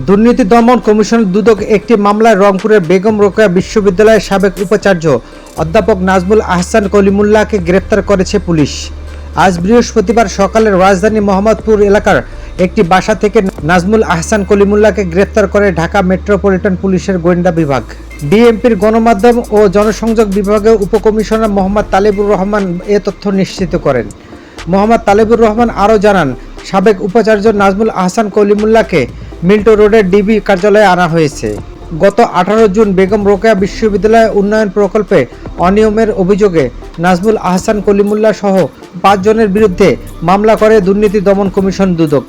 দুর্নীতি দমন কমিশন দুদক একটি মামলায় রংপুরের বেগম রোকেয়া বিশ্ববিদ্যালয়ের সাবেক উপাচার্য অধ্যাপক নাজমুল আহসান কলিমুল্লাহকে গ্রেপ্তার করেছে পুলিশ। আজ বৃহস্পতিবার সকালে রাজধানী মোহাম্মদপুর এলাকার একটি বাসা থেকে নাজমুল আহসান কলিমুল্লাহকে গ্রেপ্তার করে ঢাকা মেট্রোপলিটন পুলিশের গোয়েন্দা বিভাগ। ডিএমপির গণমাধ্যম ও জনসংযোগ বিভাগের উপকমিশনার মোহাম্মদ তালেবুর রহমান এ তথ্য নিশ্চিত করেন। মোহাম্মদ তালেবুর রহমান আরও জানান, সাবেক উপাচার্য নাজমুল আহসান কলিমুল্লাহকে মিল্টো রোডের ডিবি কার্যালয়ে আনা হয়েছে। গত 18 জুন বেগম রোকেয়া বিশ্ববিদ্যালয় উন্নয়ন প্রকল্পে অনিয়মের অভিযোগে নাজমুল আহসান কলিমুল্লাহ সহ 5 জনের বিরুদ্ধে মামলা করে দুর্নীতি দমন কমিশন দুদক।